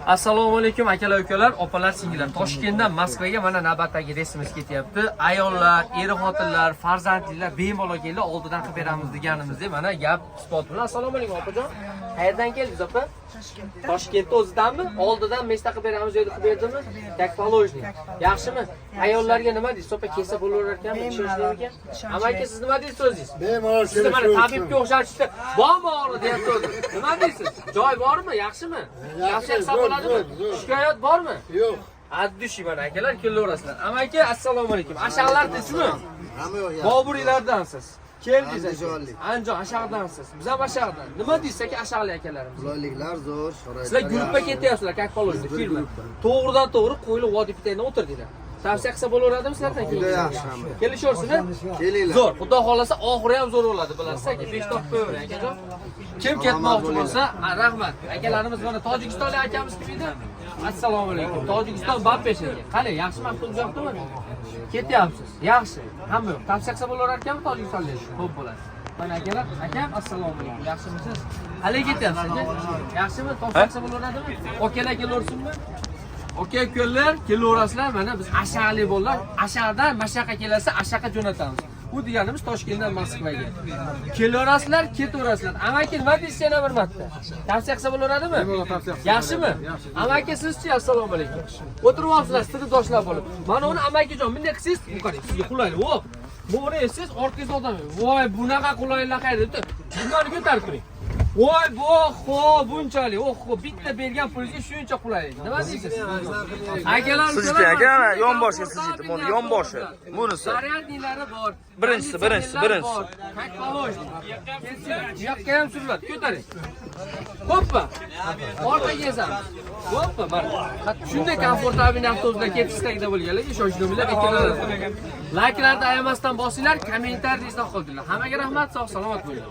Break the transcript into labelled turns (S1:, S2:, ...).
S1: Assalomu alaykum akalar, ukalar, opalar, singillar. Toshkentdan Moskvaga mana navbatdagi reysimiz ketyapti. Ayollar, er-xotinlar, farzandlilar bemalol keldi, oldidan qilib beramiz deganimizda mana gap isbot bilan. Assalomu alaykum opajon. Qayerdan keldingiz opa? Toshkentda o'zidanmi? Oldidan mesta qilib beramiz deb qilib berdimi? Как положено. Yaxshimi? Ayollarga nima deysiz? Opa kelsa bo'laverar ekanmi? Ishonishlar ekan. Amaki siz nima deysiz o'zingiz?
S2: Bemalol
S1: Siz mana tabibga o'xshatishdi. Bormi og'ri deyapti o'zi. Nima deysiz? Joy bormi? Yaxshimi? Yaxshi hisob bo'ladimi? Shikoyat bormi?
S2: Yo'q.
S1: Addushi mana akalar kelaverasizlar. Amaki assalomu alaykum. Ashaqlar deysizmi?
S2: Hamma yo'q.
S1: Boburiylardansiz. Keldingiz aka. Andijon Ashaqdansiz. Biz ham Ashaqdan. Nima deysiz aka Ashaqli akalarimiz?
S2: Qulayliklar zo'r,
S1: Sizlar guruhga ketyapsizlar, как положено, filmda. To'g'ridan to'g'ri qo'yilib vodiy pitayda o'tirdinglar. Tavsiya qilsa bo'laveradimi sizlardan keyin?
S2: Juda yaxshi hamma.
S1: Kelishaversizlar?
S2: Kelinglar.
S1: Zo'r. Xudo xolasa oxiri ham zo'r bo'ladi, bilasiz aka. 5 top qo'yavering akajon. Kim ketmoqchi bo'lsa, rahmat. Akalarimiz mana Tojikistonlik akamiz kim edi? Assalomu alaykum. Tojikiston Bappesh aka. Qani, yaxshi maqsad yo'qmi? Ketyapsiz. Yaxshi. Hamma yo'q. Tavsiya qilsa bo'laverar ekanmi Tojikistonlik? Xo'p bo'ladi. Mana akalar, akam assalomu alaykum. Yaxshimisiz? Hali ketyapsiz aka? Yaxshimi? Tavsiya qilsa bo'laveradimi? Okalar kelaversinmi? Okey ukalar, kelaverasizlar. Mana biz Ashaqli bolalar, Ashaqdan Mashaqqa kelsa, Ashaqqa jo'natamiz. Bu deganimiz Toshkentdan Moskvaga. Kelaverasizlar, ketaverasizlar. Amaki nima deysiz yana bir marta? Tavsiya qilsa bo'laveradimi? Yaxshimi? Amaki sizchi? Assalomu alaykum. O'tiryapsizlar, sirdoshlar bo'lib. Mana uni amakijon, bunday qilsangiz, bu qarang, sizga qulaylik. Hop. Bo'g'ri siz orqangizda odam. Voy, bunaqa qulaylik qayerda? Bunlarni ko'tarib turing. Voy, xo'p, bunchalik. Bitta bergan pulga shuncha qulaylik. Nima deysiz? Akalar,
S3: Sizga aka, yonboshi sizga, buni yonboshi. Bunisi.
S1: Zaryadnilari bor.
S3: Birinchisi.
S1: Как положено. Yoqqa ham suriladi. Ko'taring. Hoppa. Orqaga ezamiz. Hoppa, mana. Shunday komfortabil avtobuslar ketishda bo'lganlar, shoshilinglar, akalar. Layklarni ayamasdan bosinglar, kommentariyangizda qoldiringlar. Hammaga rahmat, sog' salomat bo'ling.